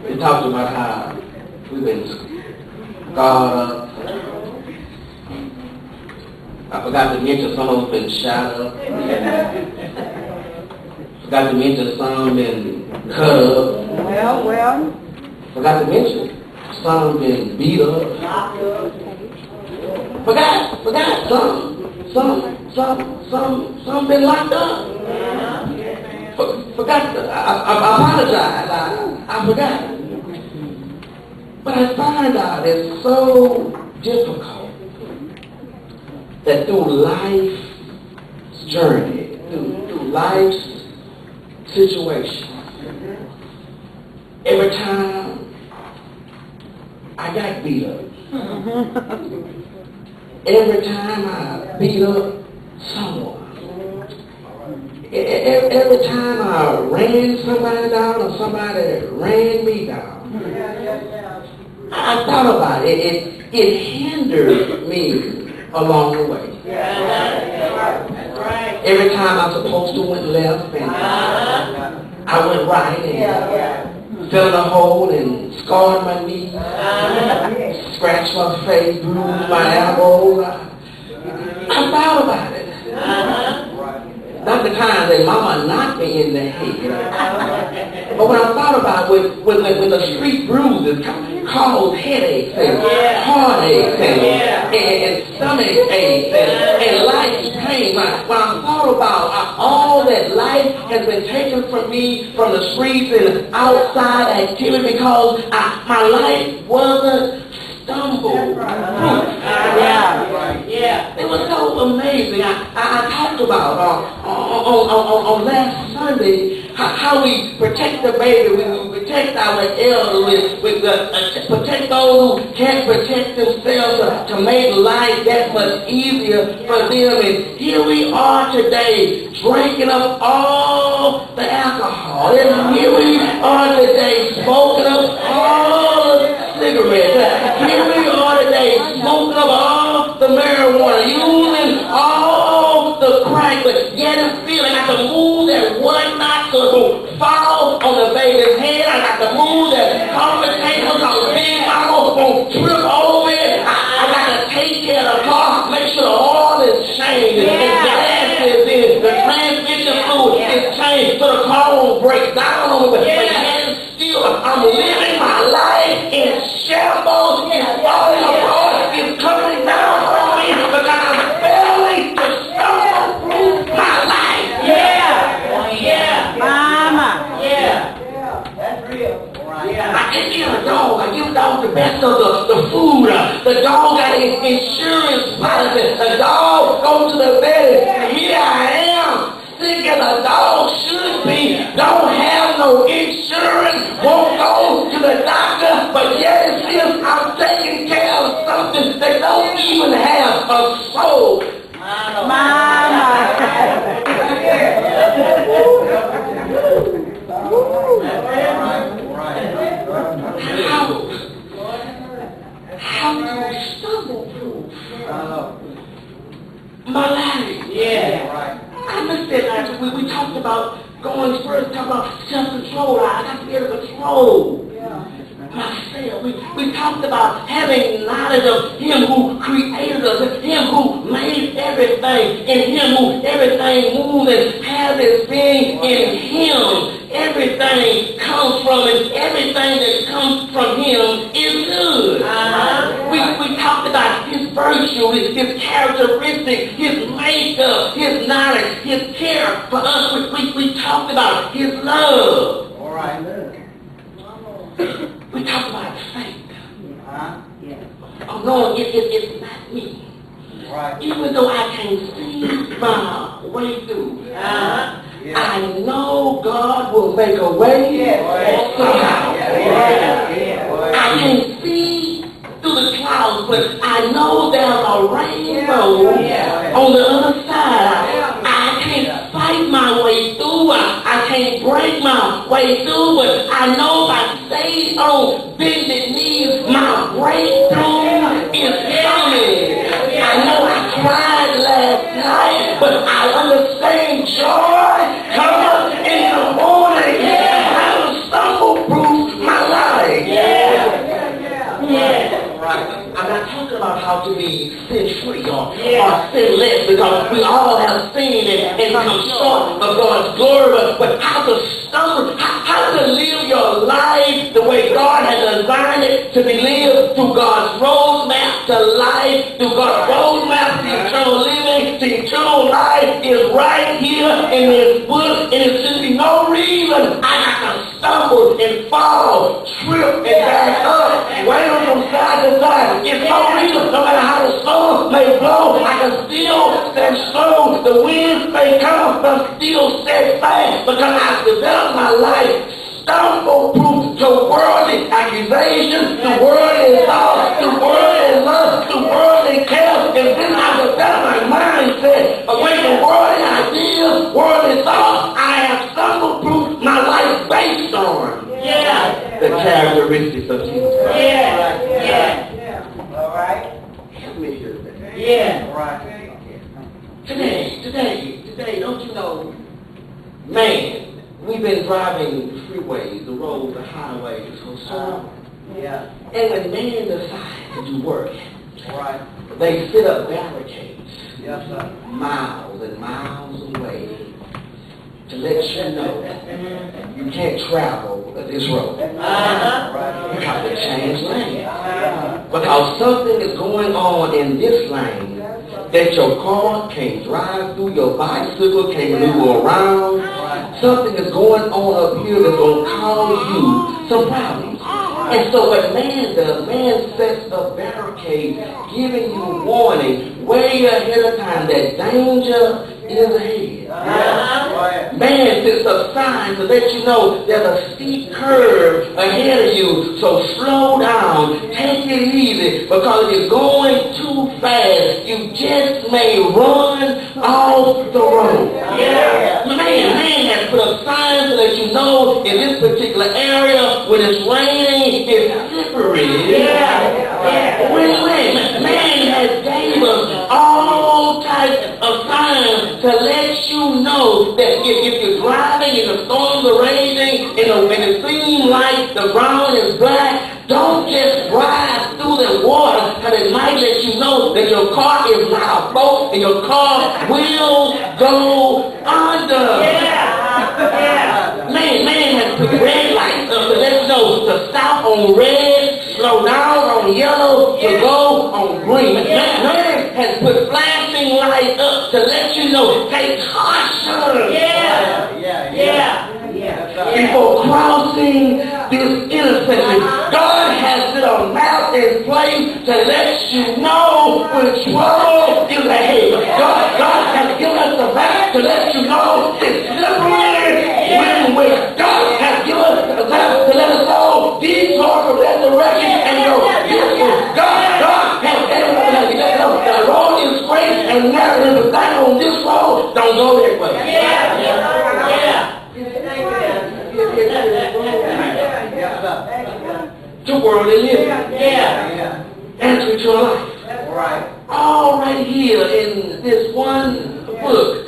We talked about how we've been scarred up. I forgot to mention some of them been shot up. Forgot to mention some been cut up. Well. Forgot to mention some been beat up. Forgot some been locked up. Forgot. I apologize. I forgot. But I find out it's so difficult that through life's journey, through life's situation, every time I got beat up, every time I beat up someone, every time I ran somebody down or somebody ran me down, I thought about it. It hindered me along the way. Every time I was supposed to went left and I went right and fell in a hole and scarred my knee, scratched my face, bruised my elbows. I thought about it. Not the time that mama knocked me in the head. But when I thought about it, when the street bruises cause headaches and heartaches and stomach aches and life's pain, when I thought about all that life has been taken from me from the streets and outside activity because my life wasn't stumble. It was so amazing. I talked about on last Sunday how we protect the baby, we protect our elderly, we protect those who can't protect themselves to make life that much easier for them. And here we are today drinking up all the alcohol. And here we are today smoking up all the cigarettes. Here we are today smoking up all the marijuana, using all the crack, but yet and still I got to move that one knot so it won't fall on the baby's head. I got to move that coffee table so the big mama won't trip over it. I got to take care of the car, make sure the oil is changed and gas is in, the transmission fluid is changed so the car won't break down on me. But yet and still I'm living my life in shambles, it's falling apart, it's coming down on me because I'm failing to stumble my life. Mama. That's real. I take care of the dog. I give the dog the best of the food. The dog got an insurance policy. The dog goes to the vet. And here I am, sick as a dog should be. Don't have no insurance. Won't go to the doctor. But yet it seems I'm taking care of something that don't even have a soul. Mama. How to stumble through my life. I missed it last week. We talked about going first, talk about self-control. I got to be able to control myself. We talked about having knowledge of Him who created us, Him who made everything, and Him who everything moves and has its being in Him. Everything comes from and everything that comes from Him is good. We talked about His virtue, His characteristics, His makeup, His knowledge, His care for us. We talked about His love. All right. We talked about faith. Oh no, it's not me. Right. Even though I can't see my way through, I know God will make a way somehow. I can't see through the clouds, but I know there's a rainbow on the other side. I can't fight my way through. I can't break my way through, but I know if I stay on bended knees, my breakthrough is coming. I know I cried last night, but I understand joy comes in the morning. I will stumble through my life. how to be sin-free or sinless, because we all have sinned and come short of God's glory, but how to stumble, how to live your life the way God has designed it to be lived through God's roadmap to life, through God's roadmap to eternal living, to eternal life is right here in this book, and it should be no reason I have to stumble and fall, trip and back up, waver from side to side. It's no reason, no matter how the storm may blow, I can still stand strong. The winds may come, but still stand fast, because I've developed my life stumble-proof to worldly accusations, to worldly thoughts, to worldly lust, to worldly cares, and then I developed my mindset away from worldly ideas, worldly thoughts. I have stumble-proof my life based on the characteristics of Jesus. All right. Help me hear that. All right. Today, don't you know, man, we've been driving the freeways, the roads, the highways for so long. Yeah. And when man decides to do work, All right. they set up barricades Yes, sir. miles and miles away to let you know you can't travel this road. Right. You have to change lane. Because something is going on in this lane that your car can't drive through, your bicycle can't move around. Something is going on up here that's going to cause you some problems. And so what man does, man sets up barricades, giving you warning way ahead of time that danger is ahead. Man sets up signs to let you know there's a steep curve ahead of you, so slow down, take it easy, because if you're going too fast, you just may run off the road. Man has put up signs to let you know in this particular area when it's raining, it's slippery. Man has gave us all types of signs to let you know that if you're driving and the storms are raging and it seems like the ground is black, don't just drive through the water, because it might let you know that your car is not a boat and your car will go under. Man has put red lights up to let you know to stop on red, slow down on yellow, to go on green. Man has put flashing lights up to let you know, take caution. Before crossing this intersection, God has put a map in place to let you know when trouble is ahead. God has given us a map to let you know it's slippery when God has given us a map to let us know detour from that direction and go this way. God has given us a let us know the road is straight and narrow, but back on this road, don't go that way. To worldly living. Answer to your life. All right here in this one book,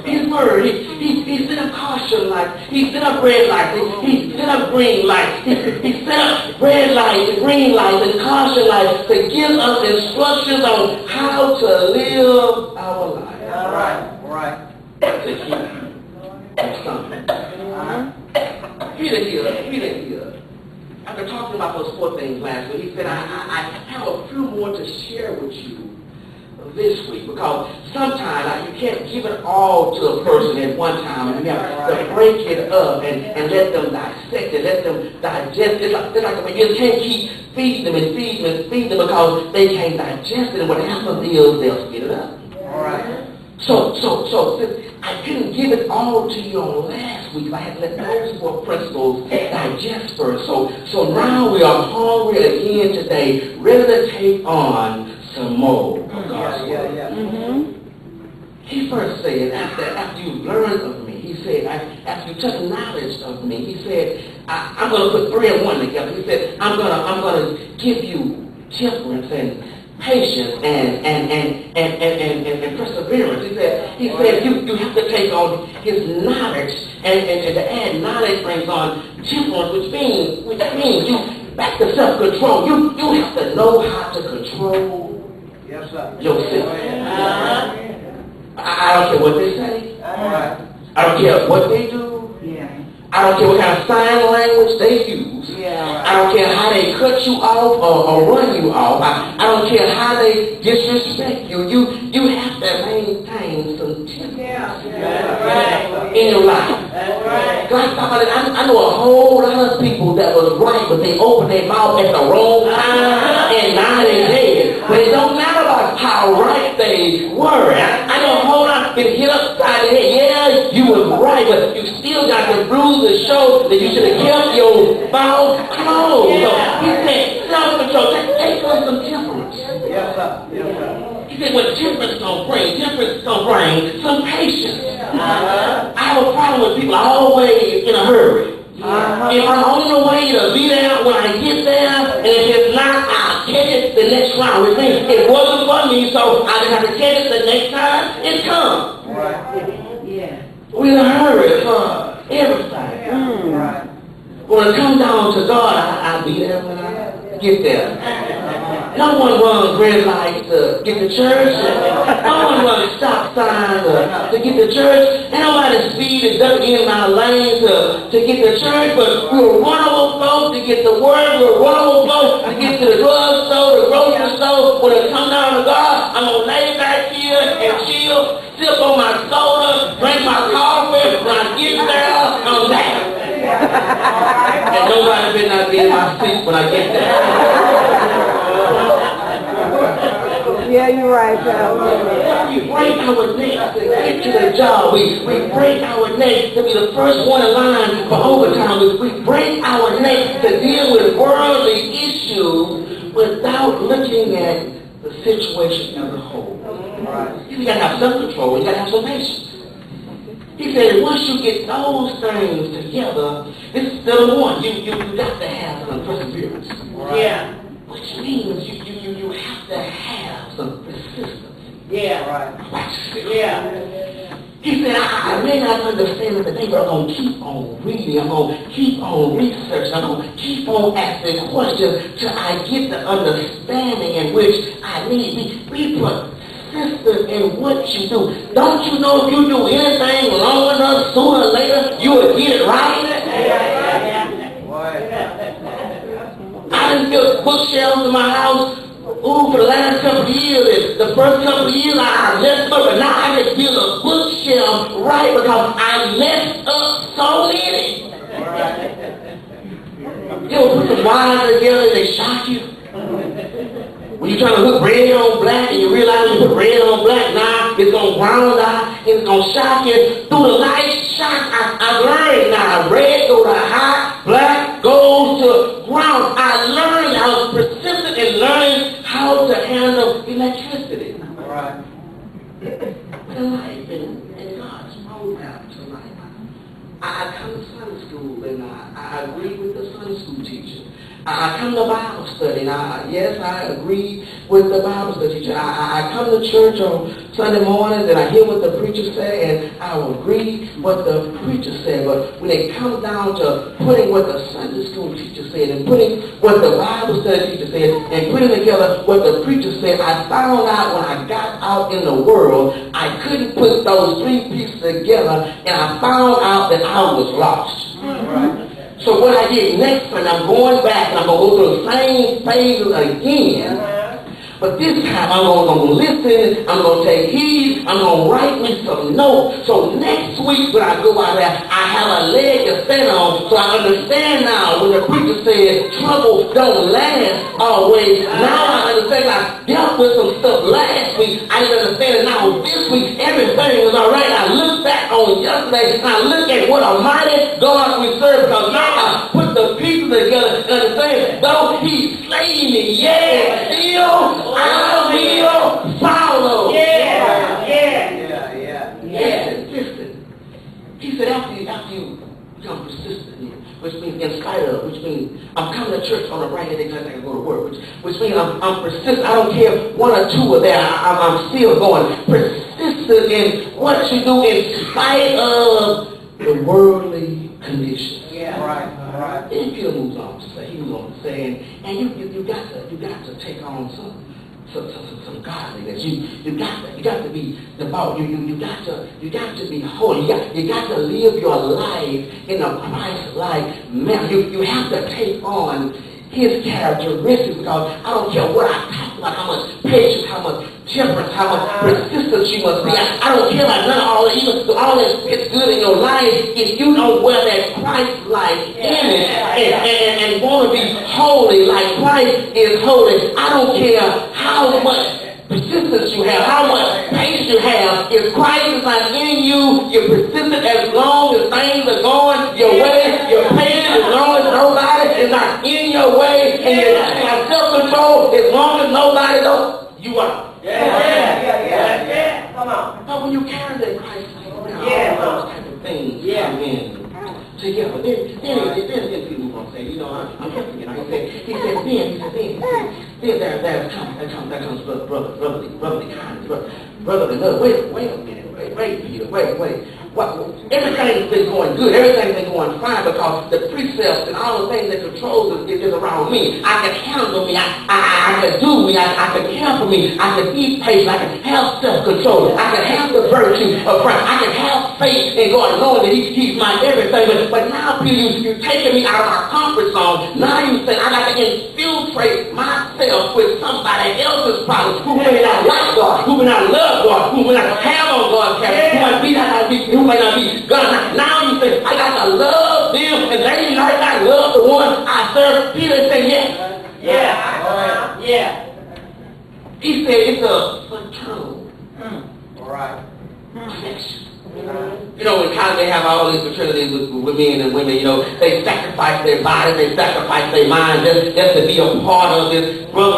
his word, he set up caution lights, he set up red lights, he set up green lights, he set up red lights and green lights and caution lights to give us instructions on how to live our life. To keep from something. Peter here. After talking about those four things last week, he said, I have a few more to share with you this week, because sometimes you can't give it all to a person at one time, and you have to break it up and let them dissect it, let them digest it. It's like you can't keep feeding them and feeding them and feeding them because they can't digest it, and what happens is they'll spit it up. So since I couldn't give it all to you on last week, I had to let those four principles digest first. So now we are hungry again today, ready to take on some more of God's word. He first said, after you learned of me, he said, after you took knowledge of me, he said, I'm going to put 3 and 1 together. He said, I'm going to give you temperance and patience and perseverance. He said you have to take on his knowledge, and to add knowledge brings on temperance, which means you back to self-control. You have to know how to control sir. yourself. I don't care what they say. All right. I don't care what they do. Yeah. I don't care what kind of sign language they use. Yeah. I don't care how they cut you off or run you off. I don't care how they disrespect you. You have to maintain some temperance in your life. God, I know a whole lot of people that was right, but they opened their mouth at the wrong time, and now they're dead. But it don't matter about how right they were. I know a whole lot been hit upside the head. Yeah, you was right, but you still got to bruise the show that you should have kept your mouth closed. So he said, self-control, take on some temperance. Yes, sir. Yes, sir. He said, what temperance gonna bring? Temperance gonna bring some patience. I have a problem with people always in a hurry. If I'm on the way to be there when I get there, and if it's not, I'll catch it the next round. Which means it wasn't for me, so I just have to catch it the next time it comes. All right. Yeah. We're in a hurry for everything. Right. When it comes down to God, I'll be there when I get there. No one runs red lights to get to church. No one runs stop signs to get to church. Ain't nobody speed is ducking in my lane to get to church. But we'll run over folks to get the word. We'll run over folks to get to the drugstore, the grocery store. When it comes down to God, I'm going to lay back here and chill, sip on my soda, drink my coffee. When I get there, I'm there. And nobody better not be in my seat when I get there. Yeah, you're right, pal. We break our neck to get to the job. We break our neck to be the first one in line for overtime. We break our neck to deal with worldly issues without looking at the situation as a whole. Right. You gotta have self-control. You gotta have some patience. He said, once you get those things together, this is still one. You got to have some perseverance. Right. Yeah. Which means you have to have some persistence. Yeah. Right. Yeah. He said, I may not understand it today, but I'm going to keep on reading. I'm going to keep on researching. I'm going to keep on asking questions till I get the understanding in which I need. Be persistent in what you do. Don't you know if you do anything long enough, sooner or later, you will get it right? I done built bookshelves in my house for the last couple of years. The first couple of years I messed up, but now I just build a bookshelf right because I messed up so many. You ever put the wires together and they shock you? When you're trying to put red on black and you realize you put red on black, now it's going to round out, it's going to shock you. Through the light shock, I learned now. Red goes to high, black goes to ground. I learned, I was persistent in learning how to handle electricity. Right. In life, in God's roadmap to life. I come to Sunday school and I agree with the Sunday school teacher. I come to Bible study, and yes, I agree with the Bible study teacher. I come to church on Sunday mornings, and I hear what the preacher said, and I will agree what the preacher said. But when it comes down to putting what the Sunday school teacher said, and putting what the Bible study teacher said, and putting together what the preacher said, I found out when I got out in the world, I couldn't put those three pieces together, and I found out that I was lost. Right. So what I did next, and I'm going back, and I'm going to go through the same phases again. But this time I'm going to listen, I'm going to take heed, I'm going to write me some notes. So next week when I go out there, I have a leg to stand on. So I understand now when the preacher said trouble don't last always. Now I understand I dealt with some stuff last week. I didn't understand it now. This week everything was all right. I look back on yesterday and I look at what a mighty God we serve, because now I put the pieces together and understand, though he slayed me, yeah, still I will follow. Consistent. He said after you become persistent, which means in spite of, which means I'm coming to church on a right day because I can go to work, which means I'm persistent. I don't care if one or two are there, I'm still going. Persistent in what you do in spite of the worldly conditions. Right. Then Peter moves on to say, he moves on to say, and you got to take on some some godliness. You got to be devout. You got to be holy. You got to live your life in a Christ-like manner. You have to take on his characteristics, because I don't care what I talk about, how much patience, how much temperance, how much persistence you must be. I don't care about none of all that. Even though all that fits good in your life, if you don't wear that Christ-like image and want to be holy like Christ is holy, I don't care how much persistence you have, how much patience you have. If Christ is not in you, you're persistent as long as things are going your way. You're patient as long as nobody is not in your way, and you have self-control as long as nobody knows you are. Yeah. Come on. But when you carry that Christ around, all those type of things come in together. Then people gonna say, I'm helping you. He said, then there comes brotherly kindness, brotherly love. Wait a minute, wait. Everything's been going good. Everything's been going fine because the precepts and all the things that control us is around me. I can handle me. I can do me. I can care for me. I can be patient. I can have self-control. I can have the virtue of Christ. I can have faith in God, knowing that He's my everything. But now, Peter, you're taking me out of my comfort zone. Now you say I got to infiltrate myself with somebody else's problems who may not like God, who may not love God, who may not have on God's character, who may not be God. Now you say, I got to love them, and they like I love the one I serve. Peter said, yeah. He said it's a fraternal affection. In college they have all these fraternities with men and women, they sacrifice their bodies, they sacrifice their minds just to be a part of this brotherly